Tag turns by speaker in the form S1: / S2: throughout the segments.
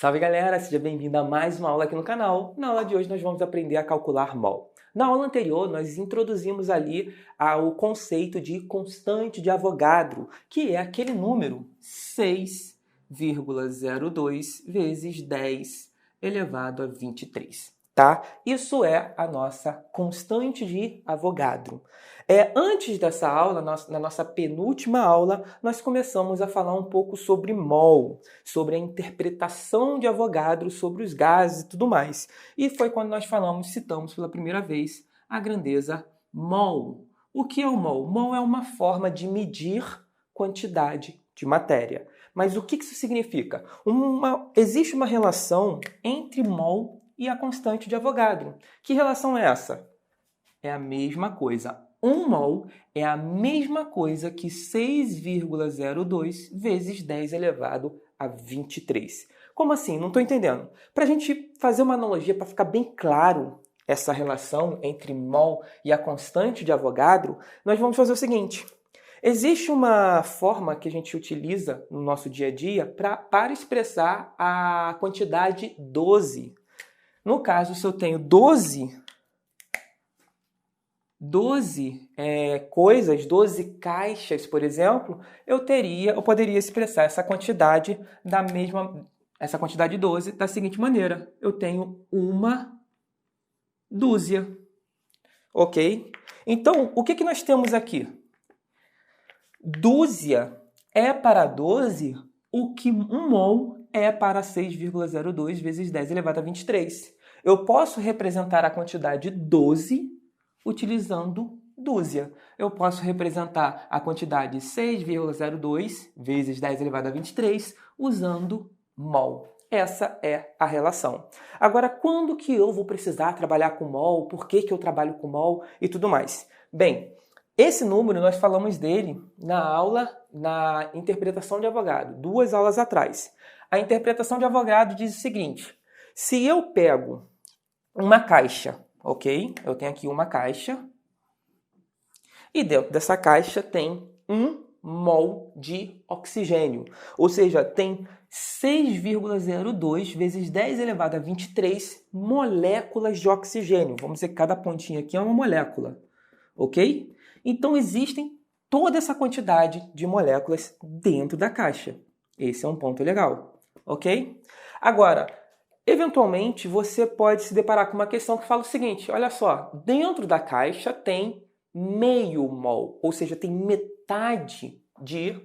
S1: Salve galera, seja bem-vindo a mais uma aula aqui no canal. Na aula de hoje nós vamos aprender a calcular mol. Na aula anterior nós introduzimos ali o conceito de constante de Avogadro, que é aquele número 6,02 vezes 10 elevado a 23. Tá? Isso é a nossa constante de Avogadro. Antes dessa aula, na nossa penúltima aula, nós começamos a falar um pouco sobre mol, sobre a interpretação de Avogadro sobre os gases e tudo mais. E foi quando nós citamos pela primeira vez a grandeza mol. O que é o mol? Mol é uma forma de medir quantidade de matéria. Mas o que isso significa? Existe uma relação entre mol e a constante de Avogadro. Que relação é essa? É a mesma coisa. 1 mol é a mesma coisa que 6,02 vezes 10 elevado a 23. Como assim? Não estou entendendo. Para a gente fazer uma analogia, para ficar bem claro essa relação entre mol e a constante de Avogadro, nós vamos fazer o seguinte. Existe uma forma que a gente utiliza no nosso dia a dia para expressar a quantidade 12. No caso, se eu tenho 12 coisas, 12 caixas, por exemplo, eu poderia expressar essa quantidade 12 da seguinte maneira. Eu tenho uma dúzia. Ok? Então, o que nós temos aqui? Dúzia é para 12 o que 1 mol é para 6,02 vezes 10 elevado a 23. Eu posso representar a quantidade 12 utilizando dúzia. Eu posso representar a quantidade 6,02 vezes 10 elevado a 23 usando mol. Essa é a relação. Agora, quando que eu vou precisar trabalhar com mol? Por que eu trabalho com mol e tudo mais? Bem, esse número nós falamos dele na interpretação de Avogadro, 2 aulas atrás. A interpretação de Avogadro diz o seguinte: se eu pego uma caixa, ok? Eu tenho aqui uma caixa e dentro dessa caixa tem 1 mol de oxigênio, ou seja, tem 6,02 vezes 10 elevado a 23 moléculas de oxigênio. Vamos dizer que cada pontinha aqui é uma molécula, ok? Então existem toda essa quantidade de moléculas dentro da caixa. Esse é um ponto legal, ok? Agora, eventualmente, você pode se deparar com uma questão que fala o seguinte, olha só, dentro da caixa tem meio mol, ou seja, tem metade de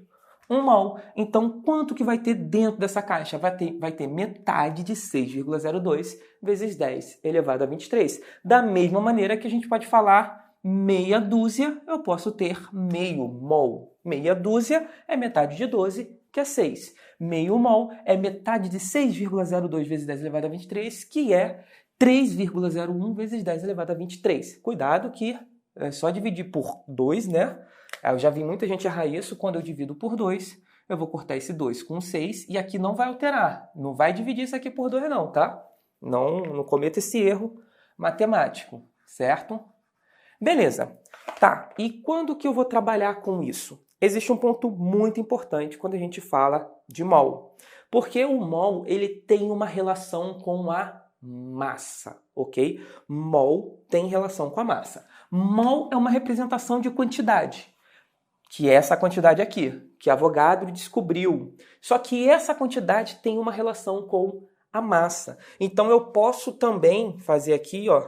S1: 1 mol. Então, quanto que vai ter dentro dessa caixa? Vai ter metade de 6,02 vezes 10 elevado a 23. Da mesma maneira que a gente pode falar meia dúzia, eu posso ter meio mol. Meia dúzia é metade de 12, que é 6. Meio mol é metade de 6,02 vezes 10 elevado a 23, que é 3,01 vezes 10 elevado a 23. Cuidado que é só dividir por 2, né? Eu já vi muita gente errar isso. Quando eu divido por 2, eu vou cortar esse 2 com 6 e aqui não vai alterar. Não vai dividir isso aqui por 2 não, tá? Não cometa esse erro matemático, certo? Beleza. Tá, e quando que eu vou trabalhar com isso? Existe um ponto muito importante quando a gente fala de mol. Porque o mol, ele tem uma relação com a massa, ok? Mol tem relação com a massa. Mol é uma representação de quantidade, que é essa quantidade aqui, que Avogadro descobriu. Só que essa quantidade tem uma relação com a massa. Então eu posso também fazer aqui, ó,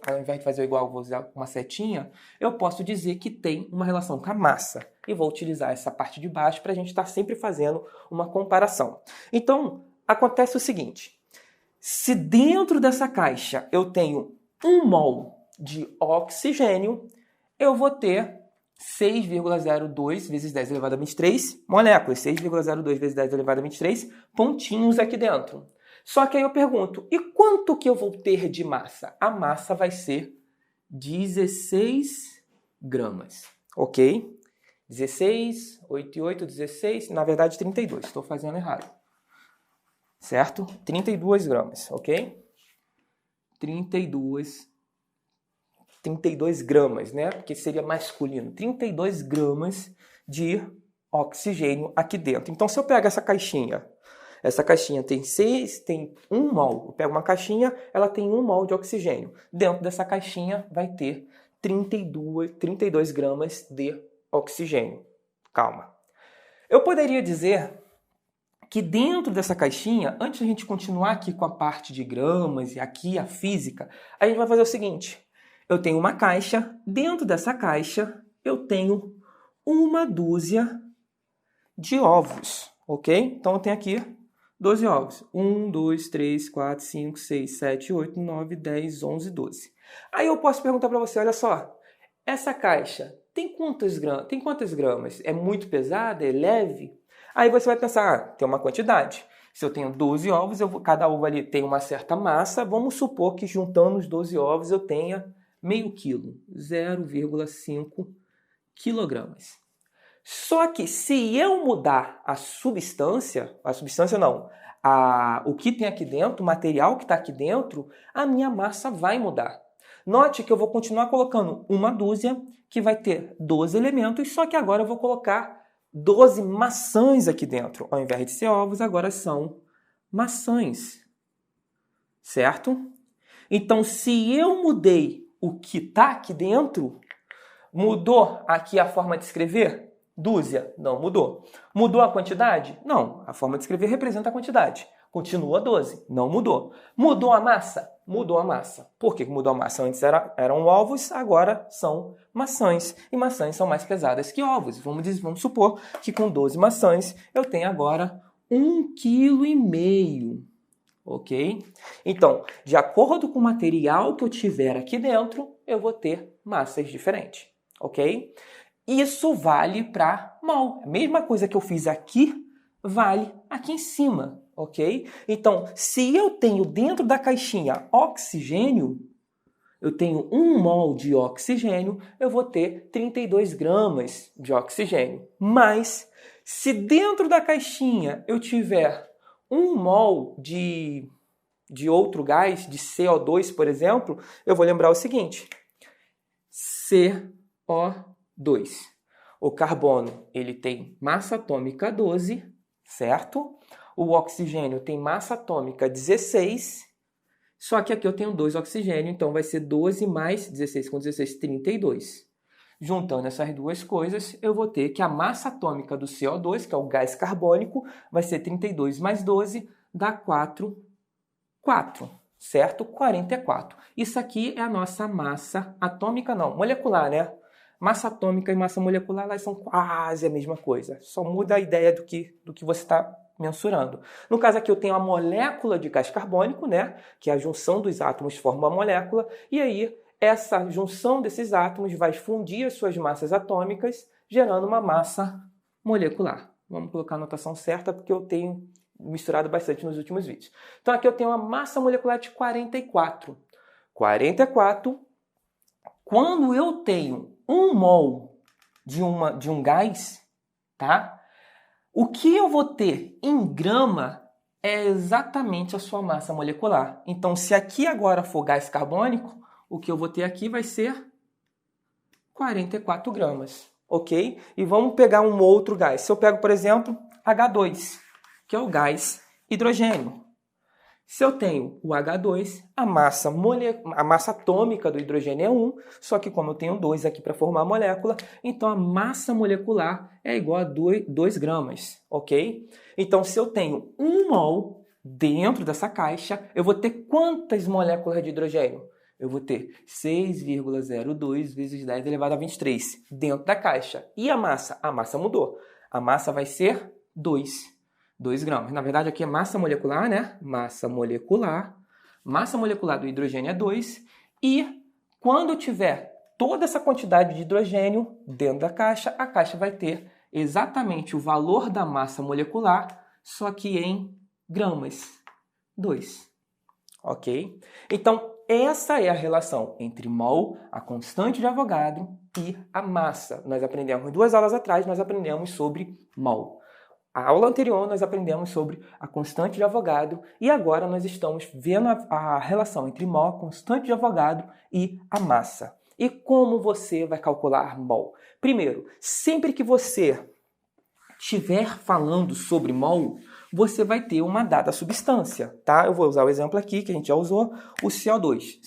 S1: ao invés de fazer igual, vou usar uma setinha, eu posso dizer que tem uma relação com a massa. E vou utilizar essa parte de baixo para a gente estar sempre fazendo uma comparação. Então, acontece o seguinte, se dentro dessa caixa eu tenho 1 mol de oxigênio, eu vou ter 6,02 vezes 10 elevado a 23 moléculas, 6,02 vezes 10 elevado a 23 pontinhos aqui dentro. Só que aí eu pergunto, e quanto que eu vou ter de massa? A massa vai ser 16 gramas, ok? 16, 8 e 8, 16, na verdade 32, estou fazendo errado. Certo? 32 gramas, ok? 32 gramas, né? Porque seria masculino. 32 gramas de oxigênio aqui dentro. Então, se eu pegar essa caixinha Essa caixinha tem 1 mol. Eu pego uma caixinha, ela tem 1 mol de oxigênio. Dentro dessa caixinha vai ter 32 gramas de oxigênio. Calma. Eu poderia dizer que dentro dessa caixinha, antes de a gente continuar aqui com a parte de gramas e aqui a física, a gente vai fazer o seguinte. Eu tenho uma caixa, dentro dessa caixa eu tenho 1 dúzia de ovos, ok? Então eu tenho aqui 12 ovos. 1, 2, 3, 4, 5, 6, 7, 8, 9, 10, 11, 12. Aí eu posso perguntar para você, olha só, essa caixa tem quantas gramas? É muito pesada? É leve? Aí você vai pensar, tem uma quantidade. Se eu tenho 12 ovos, cada ovo ali tem uma certa massa. Vamos supor que juntando os 12 ovos eu tenha meio quilo, 0,5 quilogramas. Só que se eu mudar o que tem aqui dentro, o material que está aqui dentro, a minha massa vai mudar. Note que eu vou continuar colocando 1 dúzia, que vai ter 12 elementos, só que agora eu vou colocar 12 maçãs aqui dentro. Ao invés de ser ovos, agora são maçãs. Certo? Então, se eu mudei o que está aqui dentro, mudou aqui a forma de escrever? Dúzia? Não mudou. Mudou a quantidade? Não. A forma de escrever representa a quantidade. Continua 12. Não mudou. Mudou a massa? Mudou a massa. Por que mudou a massa? Antes eram ovos, agora são maçãs. E maçãs são mais pesadas que ovos. Vamos supor que com 12 maçãs eu tenho agora 1,5 kg. Ok? Então, de acordo com o material que eu tiver aqui dentro, eu vou ter massas diferentes. Ok? Isso vale para mol. A mesma coisa que eu fiz aqui, vale aqui em cima. Ok? Então, se eu tenho dentro da caixinha oxigênio, eu tenho 1 mol de oxigênio, eu vou ter 32 gramas de oxigênio. Mas, se dentro da caixinha eu tiver 1 mol de outro gás, de CO2, por exemplo, eu vou lembrar o seguinte. CO2. O carbono, ele tem massa atômica 12, certo? O oxigênio tem massa atômica 16, só que aqui eu tenho 2 oxigênio, então vai ser 12 mais 16 com 16, 32. Juntando essas duas coisas, eu vou ter que a massa atômica do CO2, que é o gás carbônico, vai ser 32 mais 12, dá 4, certo? 44. Isso aqui é a nossa massa atômica, não, molecular, né? Massa atômica e massa molecular, elas são quase a mesma coisa. Só muda a ideia do que você está mensurando. No caso aqui eu tenho a molécula de gás carbônico, né? Que é a junção dos átomos forma uma molécula. E aí, essa junção desses átomos vai fundir as suas massas atômicas, gerando uma massa molecular. Vamos colocar a notação certa, porque eu tenho misturado bastante nos últimos vídeos. Então aqui eu tenho uma massa molecular de 44. 44, quando eu tenho 1 mol de um gás, tá? O que eu vou ter em grama é exatamente a sua massa molecular. Então, se aqui agora for gás carbônico, o que eu vou ter aqui vai ser 44 gramas, ok? E vamos pegar um outro gás. Se eu pego, por exemplo, H2, que é o gás hidrogênio. Se eu tenho o H2, a massa atômica do hidrogênio é 1, só que como eu tenho 2 aqui para formar a molécula, então a massa molecular é igual a 2 gramas, ok? Então, se eu tenho 1 mol dentro dessa caixa, eu vou ter quantas moléculas de hidrogênio? Eu vou ter 6,02 vezes 10 elevado a 23 dentro da caixa. E a massa? A massa mudou. A massa vai ser 2 gramas. Na verdade, aqui é massa molecular, né? Massa molecular do hidrogênio é 2. E quando eu tiver toda essa quantidade de hidrogênio dentro da caixa, a caixa vai ter exatamente o valor da massa molecular, só que em gramas. 2. Ok? Então, essa é a relação entre mol, a constante de Avogadro, e a massa. Nós aprendemos 2 aulas atrás, nós aprendemos sobre mol. A aula anterior nós aprendemos sobre a constante de Avogadro e agora nós estamos vendo a relação entre mol, a constante de Avogadro e a massa. E como você vai calcular mol? Primeiro, sempre que você estiver falando sobre mol, você vai ter uma dada substância, tá? Eu vou usar o exemplo aqui que a gente já usou, o CO2.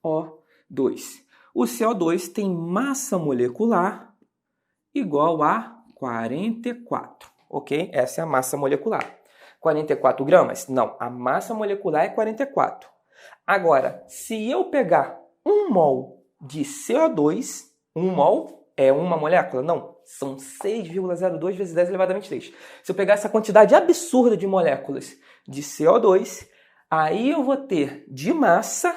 S1: CO2. O CO2 tem massa molecular igual a 44, ok? Essa é a massa molecular. 44 gramas? Não, a massa molecular é 44. Agora, se eu pegar 1 mol de CO2, 1 mol é uma molécula? Não, são 6,02 vezes 10 elevado a 23. Se eu pegar essa quantidade absurda de moléculas de CO2, aí eu vou ter de massa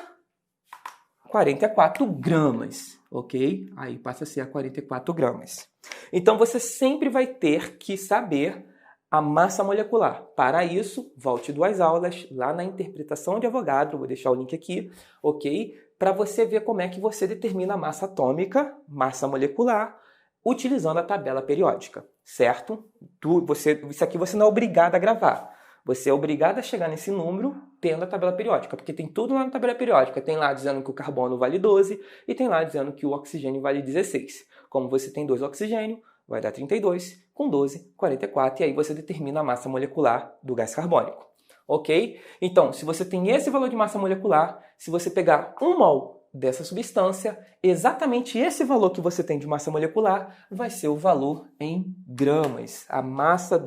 S1: 44 gramas, ok? Aí passa a ser a 44 gramas. Então, você sempre vai ter que saber a massa molecular. Para isso, volte 2 aulas lá na interpretação de Avogadro, vou deixar o link aqui, ok? Para você ver como é que você determina a massa atômica, massa molecular, utilizando a tabela periódica, certo? Isso aqui você não é obrigado a gravar. Você é obrigado a chegar nesse número tendo a tabela periódica, porque tem tudo lá na tabela periódica. Tem lá dizendo que o carbono vale 12 e tem lá dizendo que o oxigênio vale 16. Como você tem 2 oxigênio, vai dar 32, com 12, 44, e aí você determina a massa molecular do gás carbônico, ok? Então, se você tem esse valor de massa molecular, se você pegar 1 mol dessa substância, exatamente esse valor que você tem de massa molecular vai ser o valor em gramas, a massa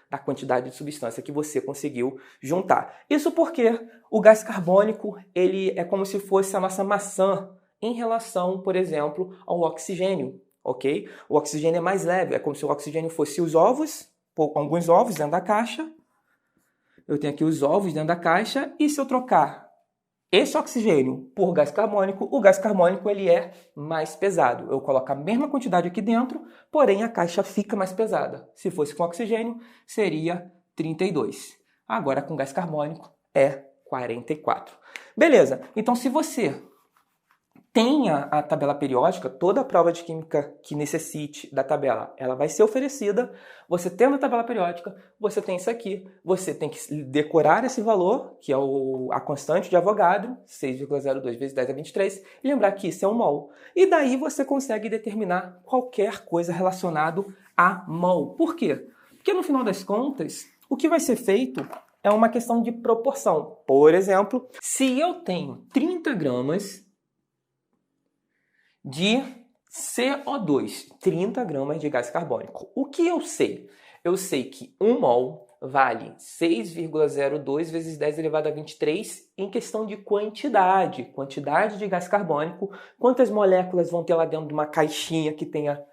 S1: da quantidade de substância que você conseguiu juntar. Isso porque o gás carbônico ele é como se fosse a nossa maçã em relação, por exemplo, ao oxigênio. Ok? O oxigênio é mais leve, é como se o oxigênio fosse os ovos, alguns ovos dentro da caixa. Eu tenho aqui os ovos dentro da caixa, e se eu trocar esse oxigênio por gás carbônico, o gás carbônico ele é mais pesado. Eu coloco a mesma quantidade aqui dentro, porém a caixa fica mais pesada. Se fosse com oxigênio, seria 32. Agora com gás carbônico é 44. Beleza, então se você tenha a tabela periódica, toda a prova de química que necessite da tabela, ela vai ser oferecida. Você tendo a tabela periódica, você tem isso aqui. Você tem que decorar esse valor, que é a constante de Avogadro, 6,02 vezes 10 a 23, e lembrar que isso é um mol. E daí você consegue determinar qualquer coisa relacionada a mol. Por quê? Porque no final das contas, o que vai ser feito é uma questão de proporção. Por exemplo, se eu tenho 30 gramas de CO2, 30 gramas de gás carbônico. O que eu sei? Eu sei que 1 mol vale 6,02 vezes 10 elevado a 23 em questão de quantidade de gás carbônico. Quantas moléculas vão ter lá dentro de uma caixinha que tenha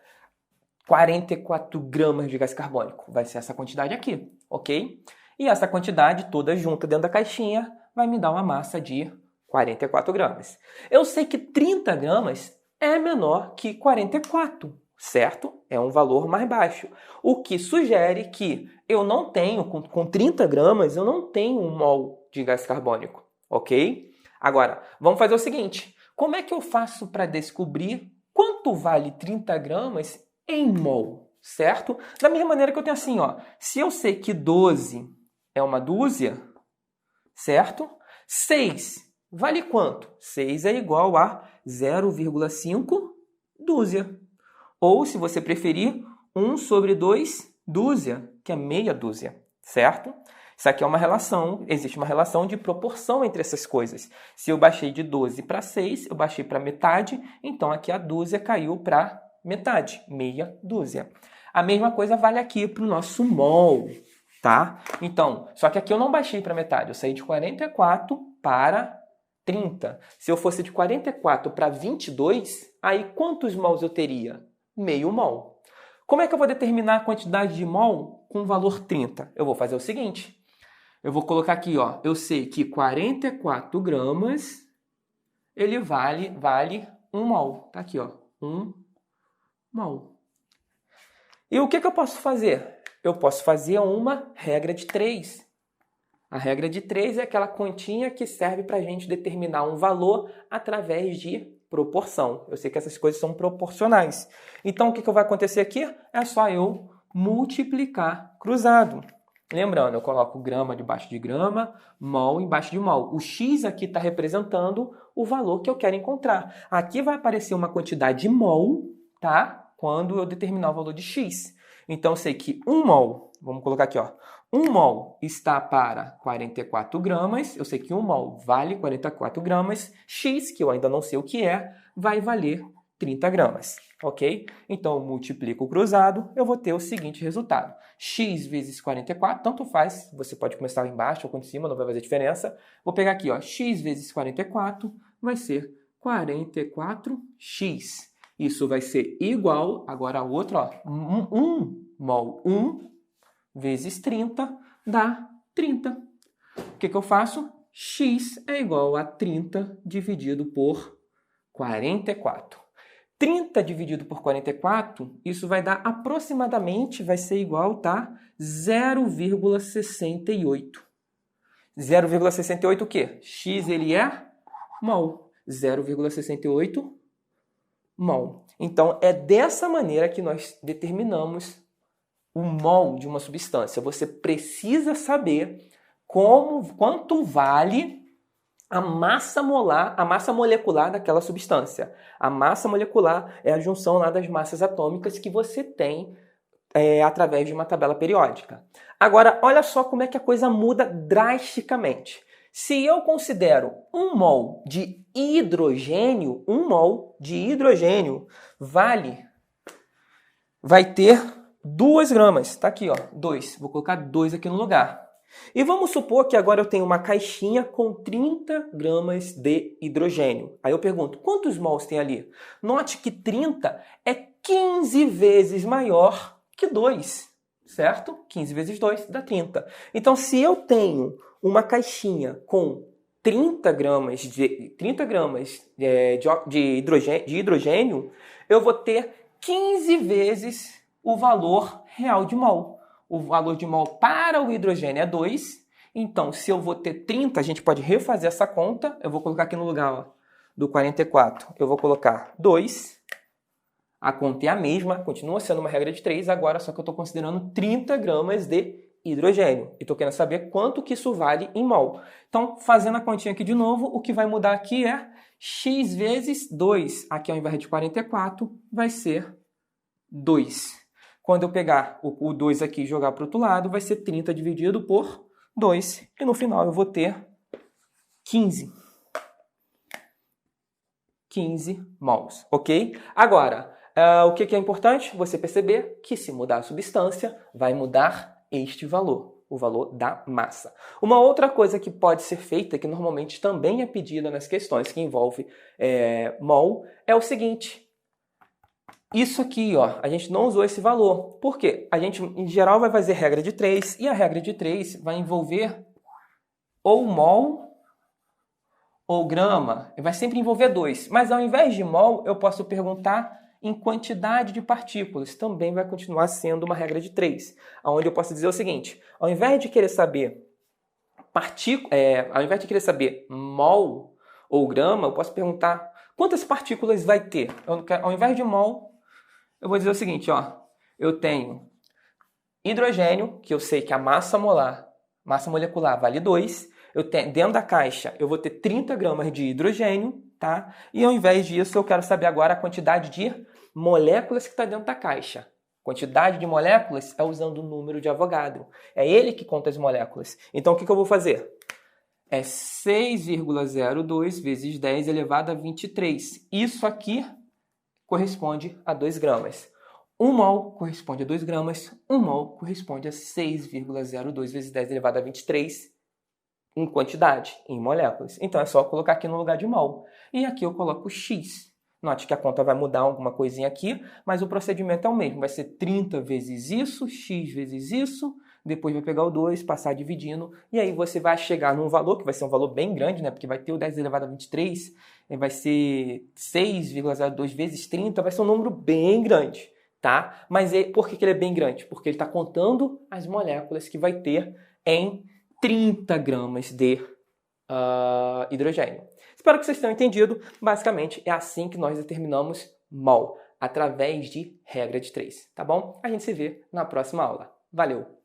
S1: 44 gramas de gás carbônico? Vai ser essa quantidade aqui, ok? E essa quantidade toda junta dentro da caixinha vai me dar uma massa de 44 gramas. Eu sei que 30 gramas é menor que 44, certo? É um valor mais baixo. O que sugere que eu não tenho, com 30 gramas, eu não tenho 1 mol de gás carbônico, ok? Agora, vamos fazer o seguinte. Como é que eu faço para descobrir quanto vale 30 gramas em mol, certo? Da mesma maneira que eu tenho assim, ó. Se eu sei que 12 é uma dúzia, certo? 6 vale quanto? 6 é igual a 0,5 dúzia. Ou, se você preferir, 1 sobre 2 dúzia, que é meia dúzia, certo? Isso aqui é uma relação, existe uma relação de proporção entre essas coisas. Se eu baixei de 12 para 6, eu baixei para metade, então aqui a dúzia caiu para metade, meia dúzia. A mesma coisa vale aqui para o nosso mol, tá? Então, só que aqui eu não baixei para metade, eu saí de 44 para 30. Se eu fosse de 44 para 22, aí quantos mols eu teria? Meio mol. Como é que eu vou determinar a quantidade de mol com o valor 30? Eu vou fazer o seguinte. Eu vou colocar aqui, ó. Eu sei que 44 gramas, ele vale 1 mol. Tá aqui, ó. 1 mol. E o que eu posso fazer? Eu posso fazer uma regra de 3. A regra de 3 é aquela continha que serve para a gente determinar um valor através de proporção. Eu sei que essas coisas são proporcionais. Então, o que vai acontecer aqui? É só eu multiplicar cruzado. Lembrando, eu coloco grama debaixo de grama, mol embaixo de mol. O x aqui está representando o valor que eu quero encontrar. Aqui vai aparecer uma quantidade de mol, tá? Quando eu determinar o valor de x. Então, eu sei que 1 mol, vamos colocar aqui, ó, 1 mol está para 44 gramas, eu sei que 1 mol vale 44 gramas, X, que eu ainda não sei o que é, vai valer 30 gramas, ok? Então, eu multiplico o cruzado, eu vou ter o seguinte resultado. X vezes 44, tanto faz, você pode começar lá embaixo ou em cima, não vai fazer diferença. Vou pegar aqui, ó, X vezes 44 vai ser 44x. Isso vai ser igual, agora a outra, ó, 1 mol 1 vezes 30 dá 30. O que eu faço? X é igual a 30 dividido por 44. 30 dividido por 44, isso vai dar aproximadamente, vai ser igual, tá? 0,68. 0,68 o quê? X ele é mol. 0,68 mol. Então, é dessa maneira que nós determinamos o mol de uma substância. Você precisa saber quanto vale a massa molar, a massa molecular daquela substância. A massa molecular é a junção lá das massas atômicas que você tem através de uma tabela periódica. Agora, olha só como é que a coisa muda drasticamente. Se eu considero 1 mol de hidrogênio, 1 mol de hidrogênio vai ter 2 gramas. Está aqui, ó, 2. Vou colocar 2 aqui no lugar. E vamos supor que agora eu tenho uma caixinha com 30 gramas de hidrogênio. Aí eu pergunto, quantos mols tem ali? Note que 30 é 15 vezes maior que 2, certo? 15 vezes 2 dá 30. Então, se eu tenho uma caixinha com 30 gramas de hidrogênio, eu vou ter 15 vezes o valor real de mol. O valor de mol para o hidrogênio é 2. Então, se eu vou ter 30, a gente pode refazer essa conta. Eu vou colocar aqui no lugar, ó, do 44. Eu vou colocar 2. A conta é a mesma, continua sendo uma regra de 3, agora só que eu estou considerando 30 gramas de hidrogênio. E estou querendo saber quanto que isso vale em mol. Então, fazendo a continha aqui de novo, o que vai mudar aqui é x vezes 2. Aqui, ao invés de 44, vai ser 2. Quando eu pegar o 2 aqui e jogar para o outro lado, vai ser 30 dividido por 2. E no final eu vou ter 15. 15 mols, ok? Agora, o que é importante? Você perceber que se mudar a substância, vai mudar este valor, o valor da massa. Uma outra coisa que pode ser feita, que normalmente também é pedida nas questões que envolve mol, é o seguinte. Isso aqui, ó, a gente não usou esse valor. Por quê? A gente, em geral, vai fazer regra de 3, e a regra de 3 vai envolver ou mol ou grama. Vai sempre envolver 2. Mas ao invés de mol, eu posso perguntar em quantidade de partículas. Também vai continuar sendo uma regra de 3. Onde eu posso dizer o seguinte, ao invés de querer saber mol ou grama, eu posso perguntar quantas partículas vai ter. Ao invés de mol, eu vou dizer o seguinte, ó, eu tenho hidrogênio, que eu sei que a massa molecular vale 2. Dentro da caixa, eu vou ter 30 gramas de hidrogênio, tá? E ao invés disso, eu quero saber agora a quantidade de moléculas que está dentro da caixa. Quantidade de moléculas é usando o número de Avogadro. É ele que conta as moléculas. Então, o que eu vou fazer? É 6,02 vezes 10 elevado a 23. Isso aqui corresponde a 2 gramas. 1 mol corresponde a 2 gramas. 1 mol corresponde a 6,02 vezes 10 elevado a 23 em quantidade, em moléculas. Então, é só colocar aqui no lugar de mol. E aqui eu coloco x. Note que a conta vai mudar alguma coisinha aqui, mas o procedimento é o mesmo. Vai ser 30 vezes isso, x vezes isso. Depois vai pegar o 2, passar dividindo. E aí você vai chegar num valor, que vai ser um valor bem grande, né? Porque vai ter o 10 elevado a 23. Vai ser 6,02 vezes 30. Vai ser um número bem grande, tá? Mas por que ele é bem grande? Porque ele está contando as moléculas que vai ter em 30 gramas de hidrogênio. Espero que vocês tenham entendido. Basicamente, é assim que nós determinamos mol, através de regra de 3, tá bom? A gente se vê na próxima aula. Valeu!